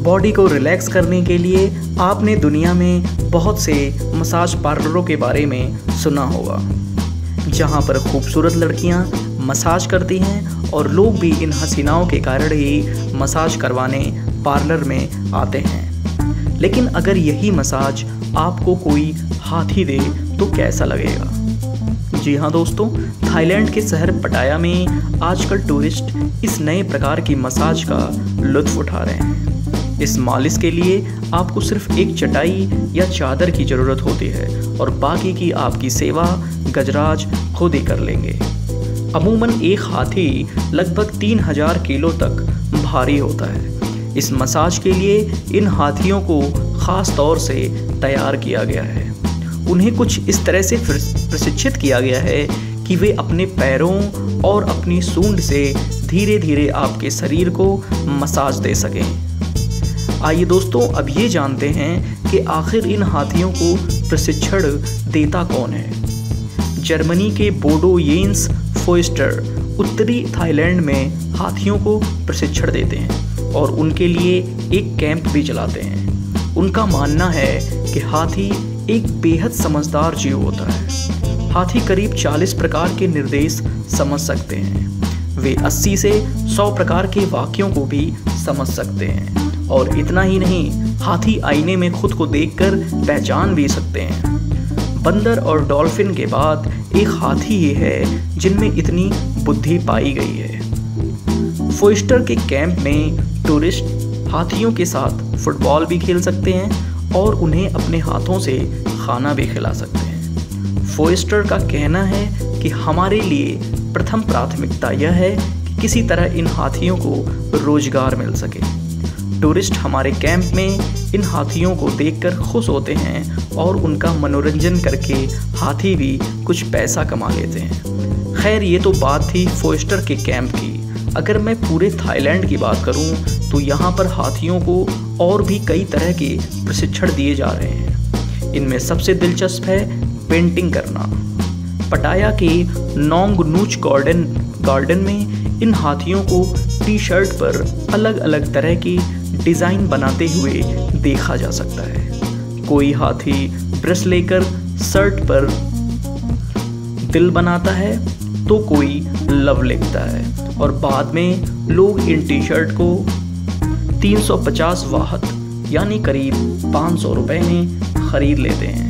Body को relax करने के लिए आपने दुनिया में बहुत से मसाज पार्लरों के बारे में सुना होगा, जहां पर खूबसूरत लड़कियां मसाज करती हैं और लोग भी इन हसीनाओं के कारण ही मसाज करवाने पार्लर में आते हैं। लेकिन अगर यही मसाज आपको कोई हाथी दे तो कैसा लगेगा? जी हाँ दोस्तों, थाईलैंड के शहर पटाया में आजकल टूरिस्ट इस नए प्रकार की मसाज का लुत्फ उठा रहे हैं। इस मालिश के लिए आपको सिर्फ एक चटाई या चादर की ज़रूरत होती है और बाकी की आपकी सेवा गजराज खुद ही कर लेंगे। अमूमन एक हाथी लगभग 3000 किलो तक भारी होता है। इस मसाज के लिए इन हाथियों को ख़ास तौर से तैयार किया गया है। उन्हें कुछ इस तरह से प्रशिक्षित किया गया है कि वे अपने पैरों और अपनी सूंड से धीरे धीरे आपके शरीर को मसाज दे सकें। आइए दोस्तों, अब ये जानते हैं कि आखिर इन हाथियों को प्रशिक्षण देता कौन है। जर्मनी के बोडो येंस फोइस्टर उत्तरी थाईलैंड में हाथियों को प्रशिक्षण देते हैं और उनके लिए एक कैंप भी चलाते हैं। उनका मानना है कि हाथी एक बेहद समझदार जीव होता है। हाथी करीब 40 प्रकार के निर्देश समझ सकते हैं। वे 80 से 100 प्रकार के वाक्यों को भी समझ सकते हैं और इतना ही नहीं, हाथी आईने में खुद को देखकर पहचान भी सकते हैं। बंदर और डॉल्फिन के बाद एक हाथी ही है जिनमें इतनी बुद्धि पाई गई है। फोइस्टर के कैंप में टूरिस्ट हाथियों के साथ फुटबॉल भी खेल सकते हैं और उन्हें अपने हाथों से खाना भी खिला सकते हैं। फोइस्टर का कहना है कि हमारे लिए प्रथम प्राथमिकता यह है कि किसी तरह इन हाथियों को रोजगार मिल सके। टूरिस्ट हमारे कैंप में इन हाथियों को देखकर खुश होते हैं और उनका मनोरंजन करके हाथी भी कुछ पैसा कमा लेते हैं। खैर, ये तो बात थी फोइस्टर के कैंप की। अगर मैं पूरे थाईलैंड की बात करूं तो यहाँ पर हाथियों को और भी कई तरह के प्रशिक्षण दिए जा रहे हैं। इनमें सबसे दिलचस्प है पेंटिंग करना। पटाया के नोंग नूच गार्डन में इन हाथियों को टी शर्ट पर अलग अलग तरह की डिज़ाइन बनाते हुए देखा जा सकता है। कोई हाथी ब्रश लेकर शर्ट पर दिल बनाता है तो कोई लव लिखता है और बाद में लोग इन टी शर्ट को 350 वाहत यानी करीब 500 रुपए में खरीद लेते हैं।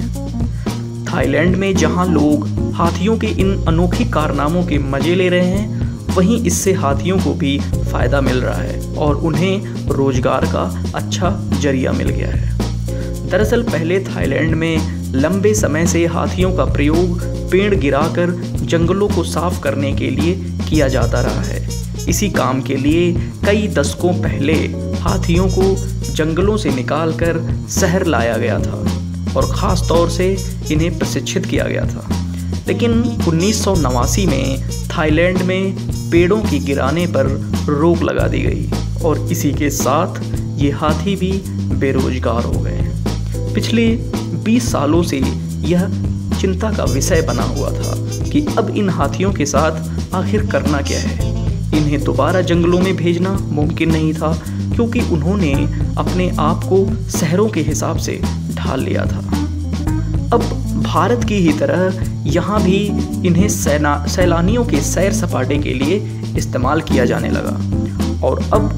थाईलैंड में जहां लोग हाथियों के इन अनोखे कारनामों के मजे ले रहे हैं, वहीं इससे हाथियों को भी फायदा मिल रहा है और उन्हें रोजगार का अच्छा जरिया मिल गया है। दरअसल पहले थाईलैंड में लंबे समय से हाथियों का प्रयोग पेड़ गिराकर जंगलों को साफ करने के लिए किया जाता रहा है। इसी काम के लिए कई दशकों पहले हाथियों को जंगलों से निकालकर शहर लाया गया था और ख़ास तौर से इन्हें प्रशिक्षित किया गया था। लेकिन 1989 में थाईलैंड में पेड़ों की गिराने पर रोक लगा दी गई और इसी के साथ ये हाथी भी बेरोजगार हो गए। पिछले 20 सालों से यह चिंता का विषय बना हुआ था कि अब इन हाथियों के साथ आखिर करना क्या है। इन्हें दोबारा जंगलों में भेजना मुमकिन नहीं था क्योंकि उन्होंने अपने आप को शहरों के हिसाब से ढाल लिया था। अब भारत की ही तरह यहाँ भी इन्हें सैलानियों के सैर सपाटे के लिए इस्तेमाल किया जाने लगा और अब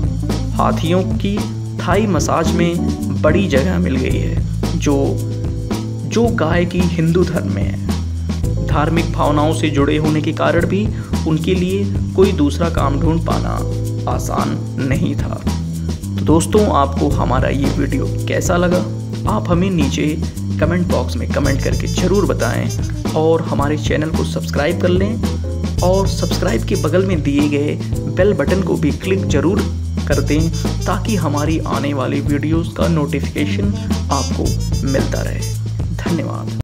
हाथियों की थाई मसाज में बड़ी जगह मिल गई है जो गाय की हिंदू धर्म में है। धार्मिक भावनाओं से जुड़े होने के कारण भी उनके लिए कोई दूसरा काम ढूंढ पाना आसान नहीं था। तो दोस्तों, आपको हमारा ये वीडियो कैसा लगा? आप हमें नीचे कमेंट बॉक्स में कमेंट करके ज़रूर बताएं और हमारे चैनल को सब्सक्राइब कर लें और सब्सक्राइब के बगल में दिए गए बेल बटन को भी क्लिक ज़रूर कर दें ताकि हमारी आने वाली वीडियोस का नोटिफिकेशन आपको मिलता रहे। धन्यवाद।